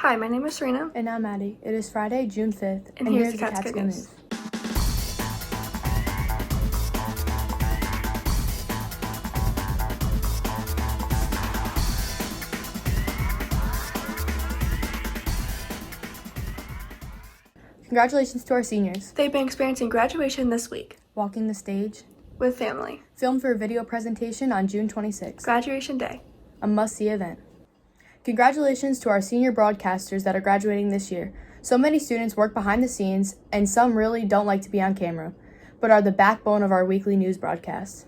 Hi, my name is Serena. And I'm Maddie. It is Friday, June 5th, and here's the Catskill News. Congratulations to our seniors. They've been experiencing graduation this week. Walking the stage. With family. Filmed for a video presentation on June 26th. Graduation day. A must-see event. Congratulations to our senior broadcasters that are graduating this year. So many students work behind the scenes, and some really don't like to be on camera, but are the backbone of our weekly news broadcasts.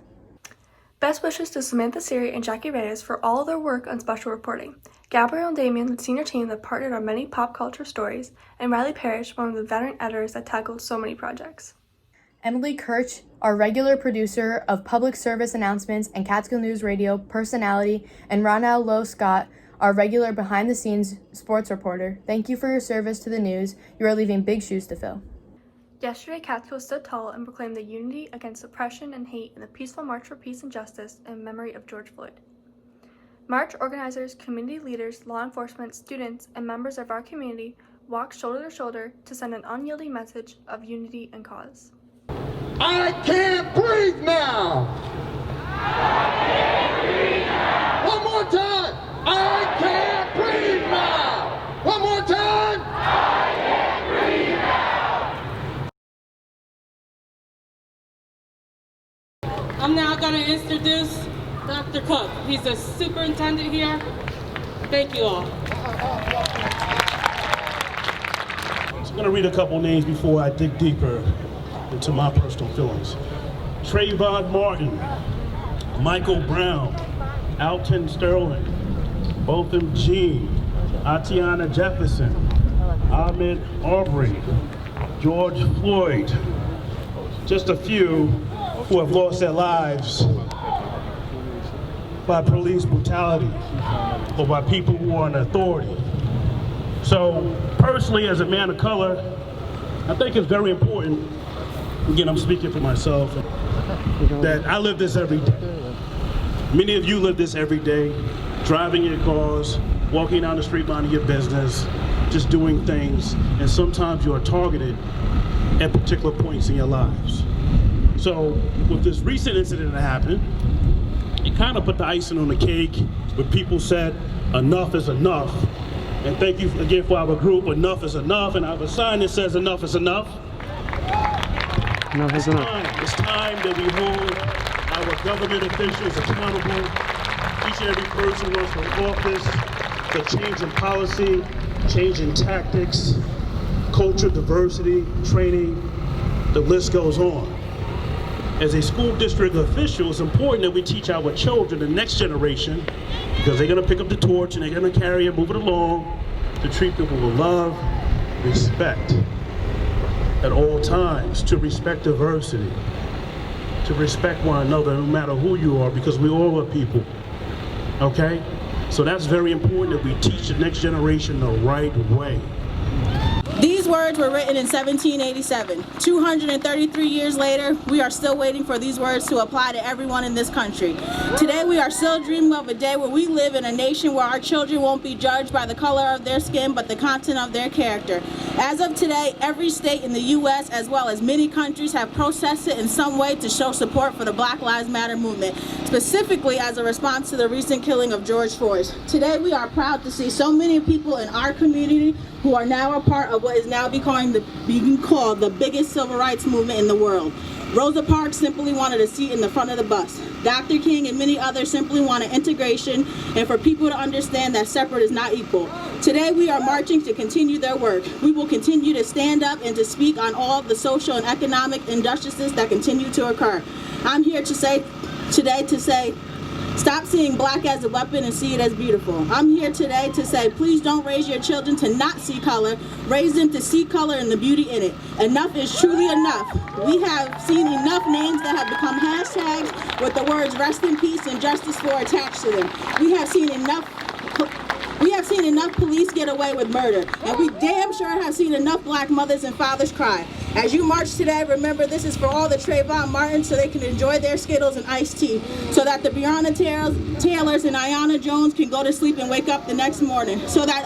Best wishes to Samantha, Siri, and Jackie Reyes for all of their work on special reporting. Gabrielle and Damien, the senior team that partnered on many pop culture stories, and Riley Parrish, one of the veteran editors that tackled so many projects. Emily Kirsch, our regular producer of public service announcements and Catskill News Radio personality, and Ronald Lowe Scott, our regular behind-the-scenes sports reporter. Thank you for your service to the news. You are leaving big shoes to fill. Yesterday, Catskill stood tall and proclaimed the unity against oppression and hate in the peaceful March for Peace and Justice in memory of George Floyd. March organizers, community leaders, law enforcement, students, and members of our community walked shoulder to shoulder to send an unyielding message of unity and cause. I can't breathe now! I can't breathe now! One more time! I can't breathe now! One more time! I can't breathe now! I'm now going to introduce Dr. Cook. He's the superintendent here. Thank you all. I'm going to read a couple names before I dig deeper into my personal feelings. Trayvon Martin, Michael Brown, Alton Sterling, Botham Jean, Atiana Jefferson, Ahmed Arbery, George Floyd, just a few who have lost their lives by police brutality or by people who are in authority. So personally, as a man of color, I think it's very important, again, I'm speaking for myself, that I live this every day. Many of you live this every day, driving your cars, walking down the street minding your business, just doing things, and sometimes you are targeted at particular points in your lives. So with this recent incident that happened, it kind of put the icing on the cake when people said enough is enough. And thank you again for our group, enough is enough, and I have a sign that says enough is enough. Enough is enough. It's time that we hold our government officials accountable, each and every person who runs for office, for change in policy, change in tactics, culture, diversity, training, the list goes on. As a school district official, it's important that we teach our children, the next generation, because they're gonna pick up the torch and they're gonna carry it, move it along, to treat people with love, respect at all times, to respect diversity, to respect one another no matter who you are, because we all are people, okay? So that's very important that we teach the next generation the right way. These words were written in 1787. 233 years later, we are still waiting for these words to apply to everyone in this country. Today, we are still dreaming of a day where we live in a nation where our children won't be judged by the color of their skin, but the content of their character. As of today, every state in the U.S., as well as many countries, have protested in some way to show support for the Black Lives Matter movement, specifically as a response to the recent killing of George Floyd. Today, we are proud to see so many people in our community who are now a part of what is now being called the biggest civil rights movement in the world. Rosa Parks simply wanted a seat in the front of the bus. Dr. King and many others simply wanted integration and for people to understand that separate is not equal. Today we are marching to continue their work. We will continue to stand up and to speak on all the social and economic injustices that continue to occur. I'm here today to say, stop seeing black as a weapon and see it as beautiful. I'm here today to say, please don't raise your children to not see color. Raise them to see color and the beauty in it. Enough is truly enough. We have seen enough names that have become hashtags with the words rest in peace and justice for attached to them. We have seen enough police get away with murder, and we damn sure have seen enough black mothers and fathers cry. As you march today, remember this is for all the Trayvon Martins so they can enjoy their Skittles and iced tea, so that the Breonna Taylors and Ayanna Jones can go to sleep and wake up the next morning, so that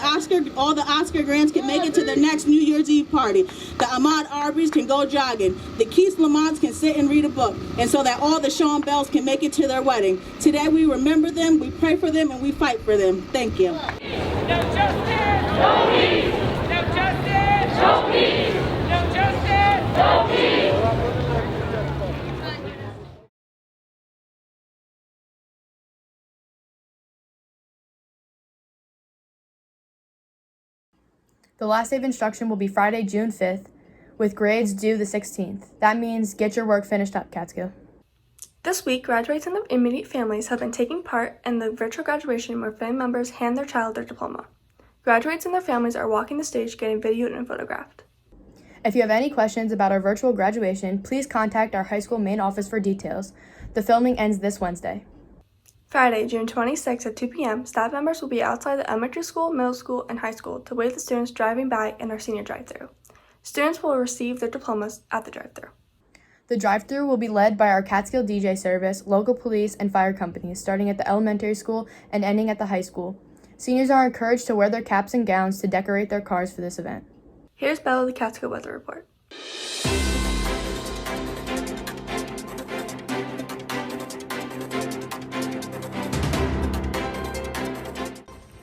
all the Oscar Grants can make it to their next New Year's Eve party, the Ahmaud Arbys can go jogging, the Keith Lamonts can sit and read a book, and so that all the Sean Bells can make it to their wedding. Today we remember them, we pray for them, and we fight for them. Thank you. No justice, no peace. No justice, no peace. No justice, no peace. The last day of instruction will be Friday, June 5th, with grades due the 16th. That means get your work finished up, Catskill. This week, graduates and their immediate families have been taking part in the virtual graduation where family members hand their child their diploma. Graduates and their families are walking the stage getting videoed and photographed. If you have any questions about our virtual graduation, please contact our high school main office for details. The filming ends this Wednesday. Friday, June 26th at 2 p.m., staff members will be outside the elementary school, middle school, and high school to wave the students driving by in our senior drive-thru. Students will receive their diplomas at the drive-thru. The drive-thru will be led by our Catskill DJ service, local police, and fire companies, starting at the elementary school and ending at the high school. Seniors are encouraged to wear their caps and gowns to decorate their cars for this event. Here's Bella, the Catskill Weather Report.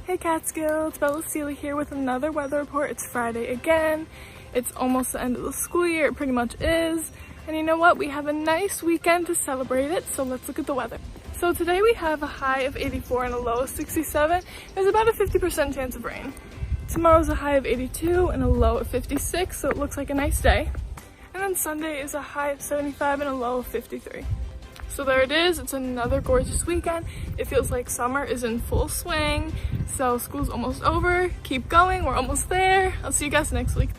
Hey Catskill, it's Bella here with another weather report. It's Friday again. It's almost the end of the school year, it pretty much is. And you know what? We have a nice weekend to celebrate it, so let's look at the weather. So today we have a high of 84 and a low of 67. There's about a 50% chance of rain. Tomorrow's a high of 82 and a low of 56, so it looks like a nice day. And then Sunday is a high of 75 and a low of 53. So there it is, it's another gorgeous weekend. It feels like summer is in full swing, so school's almost over. Keep going, we're almost there. I'll see you guys next week.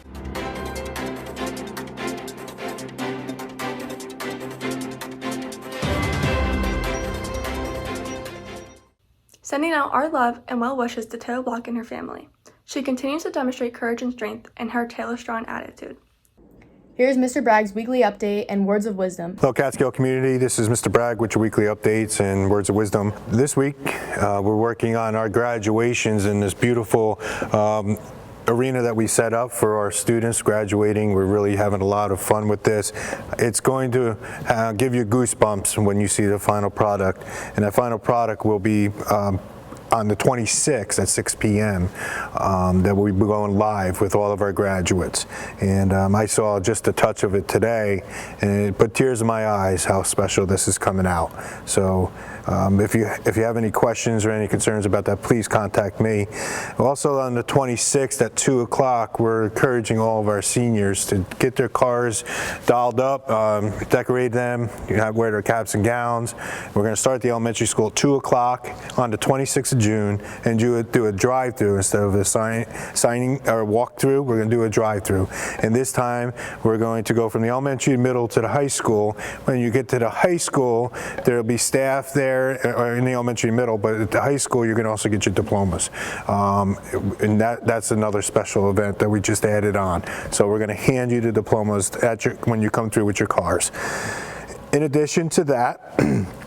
Sending out our love and well wishes to Taylor Block and her family. She continues to demonstrate courage and strength in her Taylor Strong attitude. Here's Mr. Bragg's weekly update and words of wisdom. Hello Catskill community, this is Mr. Bragg with your weekly updates and words of wisdom. This week we're working on our graduations in this beautiful arena that we set up for our students graduating. We're really having a lot of fun with this. It's going to give you goosebumps when you see the final product, and that final product will be on the 26th at 6 p.m. That we'll be going live with all of our graduates. And I saw just a touch of it today, and it put tears in my eyes how special this is coming out. So if you have any questions or any concerns about that, please contact me. Also on the 26th at 2 o'clock, we're encouraging all of our seniors to get their cars dolled up, decorate them, wear their caps and gowns. We're going to start the elementary school at 2 o'clock on the 26th of June and do a drive-through instead of a signing or walk-through. We're going to do a drive-through. And this time we're going to go from the elementary, middle to the high school. When you get to the high school, there'll be staff there or in the elementary middle, but at the high school you're going to also get your diplomas. And that's another special event that we just added on. So we're going to hand you the diplomas when you come through with your cars. In addition to that,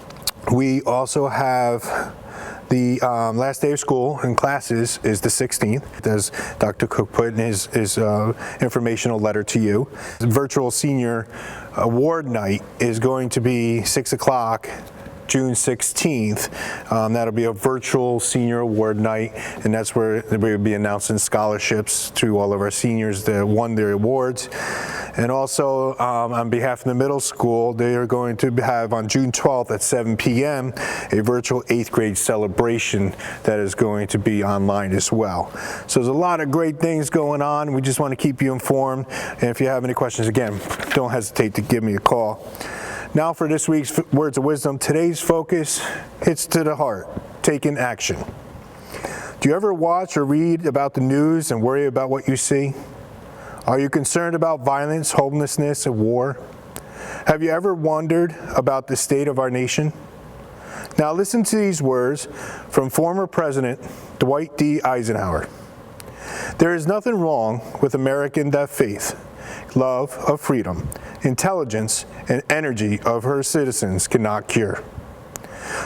we also have the last day of school and classes is the 16th, as Dr. Cook put in his informational letter to you. The virtual senior award night is going to be 6 o'clock, June 16th. That'll be a virtual senior award night, and that's where we'll be announcing scholarships to all of our seniors that won their awards. And also on behalf of the middle school, they are going to have on June 12th at 7 p.m. a virtual 8th grade celebration that is going to be online as well. So there's a lot of great things going on. We just want to keep you informed. And if you have any questions, again, don't hesitate to give me a call. Now for this week's words of wisdom. Today's focus hits to the heart, taking action. Do you ever watch or read about the news and worry about what you see? Are you concerned about violence, homelessness, and war? Have you ever wondered about the state of our nation? Now listen to these words from former President Dwight D. Eisenhower. There is nothing wrong with American that faith, love of freedom, intelligence, and energy of her citizens cannot cure.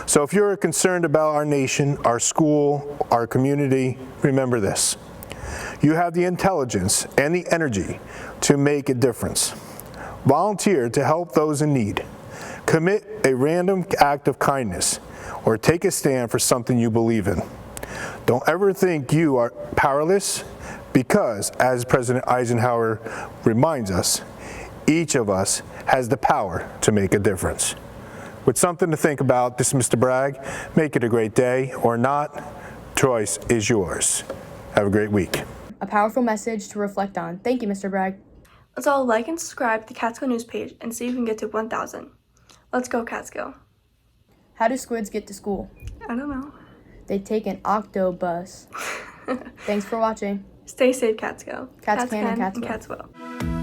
So if you're concerned about our nation, our school, our community, remember this. You have the intelligence and the energy to make a difference. Volunteer to help those in need. Commit a random act of kindness or take a stand for something you believe in. Don't ever think you are powerless because, as President Eisenhower reminds us, each of us has the power to make a difference. With something to think about, this is Mr. Bragg. Make it a great day or not. Choice is yours. Have a great week. A powerful message to reflect on. Thank you, Mr. Bragg. Let's all like and subscribe to the Catskill News page and see if we can get to 1,000. Let's go, Catskill. How do squids get to school? I don't know. They take an octobus. Thanks for watching. Stay safe, Catskill. Cats can and and cats will. cats will.